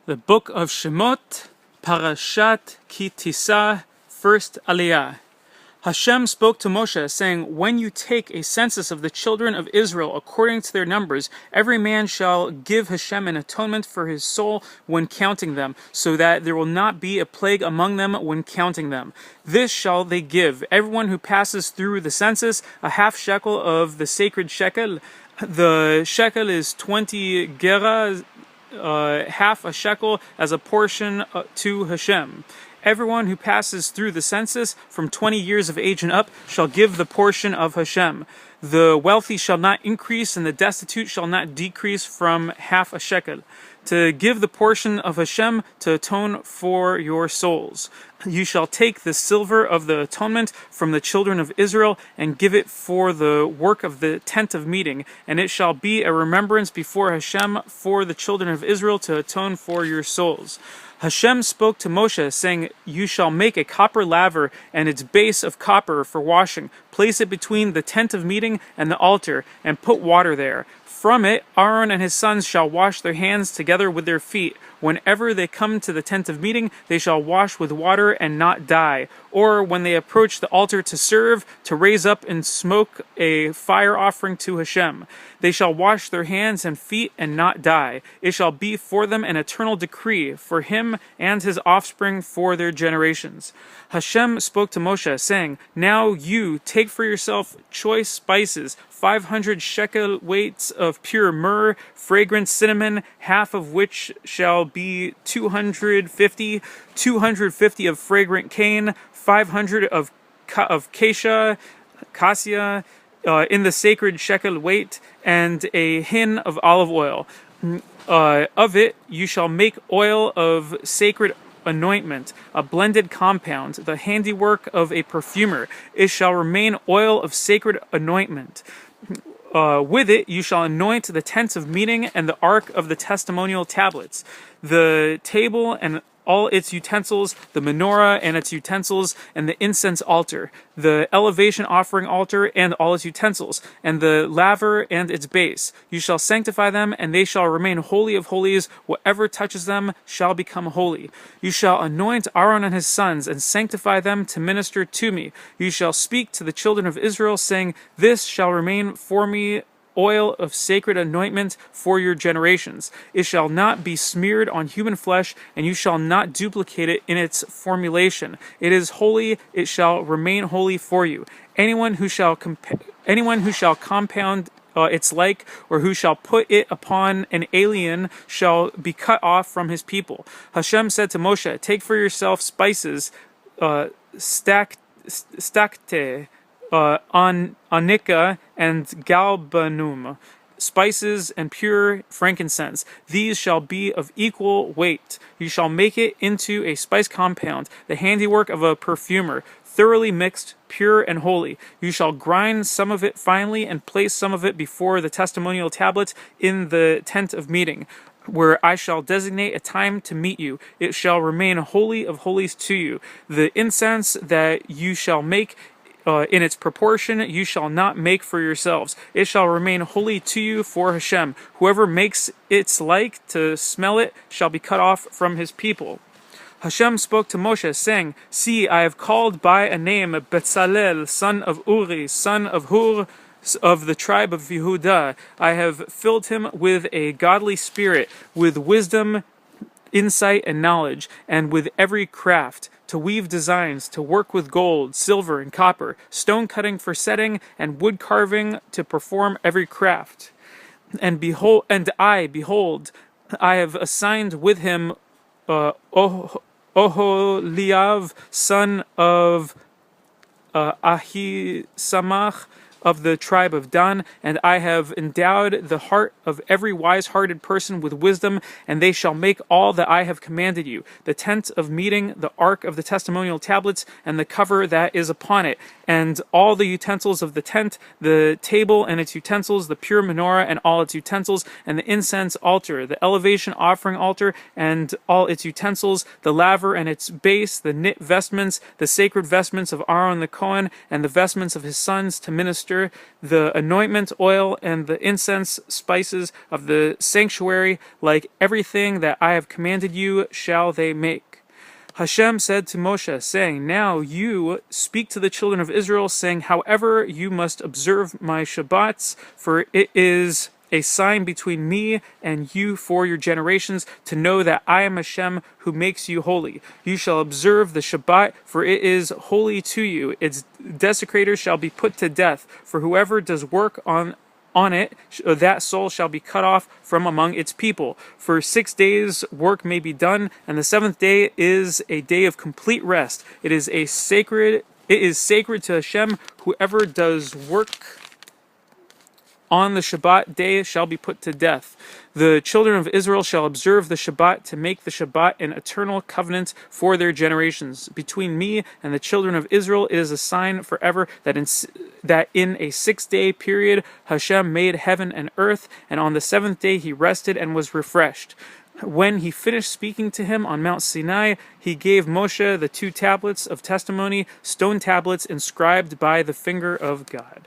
The Book of Shemot, Parashat Tisa, first Aliyah. Hashem spoke to Moshe, saying, When you take a census of the children of Israel according to their numbers, every man shall give Hashem an atonement for his soul when counting them, so that there will not be a plague among them when counting them. This shall they give, everyone who passes through the census, a half shekel of the sacred shekel. The shekel is 20 gerah, half a shekel as a portion to Hashem. Everyone who passes through the census from 20 years of age and up shall give the portion of Hashem. The wealthy shall not increase, and the destitute shall not decrease from half a shekel. To give the portion of Hashem to atone for your souls. You shall take the silver of the atonement from the children of Israel and give it for the work of the tent of meeting, and it shall be a remembrance before Hashem for the children of Israel to atone for your souls. Hashem spoke to Moshe, saying, You shall make a copper laver and its base of copper for washing. Place it between the tent of meeting and the altar, and put water there. From it, Aaron and his sons shall wash their hands together with their feet. Whenever they come to the tent of meeting, they shall wash with water and not die. Or when they approach the altar to serve, to raise up and smoke a fire offering to Hashem, they shall wash their hands and feet and not die. It shall be for them an eternal decree, for him and his offspring for their generations. Hashem spoke to Moshe, saying, Now you take for yourself choice spices, 500 shekel weights of pure myrrh, fragrant cinnamon, half of which shall be 250 of fragrant cane, 500 of cassia, in the sacred shekel weight, and a hin of olive oil. Of it you shall make oil of sacred anointment, a blended compound, the handiwork of a perfumer. It shall remain oil of sacred anointment. With it you shall anoint the tents of meeting and the ark of the testimonial tablets, the table and all its utensils, the menorah and its utensils, and the incense altar, the elevation offering altar and all its utensils, and the laver and its base. You shall sanctify them, and they shall remain holy of holies. Whatever touches them shall become holy. You shall anoint Aaron and his sons, and sanctify them to minister to me. You shall speak to the children of Israel, saying, This shall remain for me oil of sacred anointment for your generations. It shall not be smeared on human flesh, and you shall not duplicate it in its formulation. It is holy, it shall remain holy for you. Anyone who shall compound its like, or who shall put it upon an alien, shall be cut off from his people. Hashem said to Moshe, Take for yourself spices, stakte, anika and galbanum, spices and pure frankincense. These shall be of equal weight. You shall make it into a spice compound, the handiwork of a perfumer, thoroughly mixed, pure and holy. You shall grind some of it finely and place some of it before the testimonial tablets in the tent of meeting, where I shall designate a time to meet you. It shall remain holy of holies to you. The incense that you shall make in its proportion you shall not make for yourselves. It shall remain holy to you for Hashem. Whoever makes its like to smell it shall be cut off from his people. Hashem spoke to Moshe, saying, See, I have called by a name Bezalel, son of Uri, son of Hur, of the tribe of Yehudah. I have filled him with a godly spirit, with wisdom, insight, and knowledge, and with every craft, to weave designs, to work with gold, silver, and copper, stone cutting for setting, and wood carving to perform every craft. And behold, I have assigned with him Oholiav, son of Ahisamach, of the tribe of Dan, and I have endowed the heart of every wise-hearted person with wisdom, and they shall make all that I have commanded you, the tent of meeting, the ark of the testimonial tablets, and the cover that is upon it, and all the utensils of the tent, the table and its utensils, the pure menorah and all its utensils, and the incense altar, the elevation offering altar and all its utensils, the laver and its base, the knit vestments, the sacred vestments of Aaron the Cohen, and the vestments of his sons to minister altar, the anointment oil, and the incense spices of the sanctuary, like everything that I have commanded you, shall they make. Hashem said to Moshe, saying, Now you speak to the children of Israel, saying, However, you must observe my Shabbats, for it is a sign between me and you for your generations, to know that I am Hashem who makes you holy. You shall observe the Shabbat, for it is holy to you. Its desecrators shall be put to death, for whoever does work on it, that soul shall be cut off from among its people. For 6 days work may be done, and the seventh day is a day of complete rest. It is sacred to Hashem. Whoever does work on the Shabbat day shall be put to death. The children of Israel shall observe the Shabbat to make the Shabbat an eternal covenant for their generations. Between me and the children of Israel it is a sign forever that in a 6-day period Hashem made heaven and earth, and on the seventh day he rested and was refreshed. When he finished speaking to him on Mount Sinai, he gave Moshe the 2 tablets of testimony, stone tablets inscribed by the finger of God.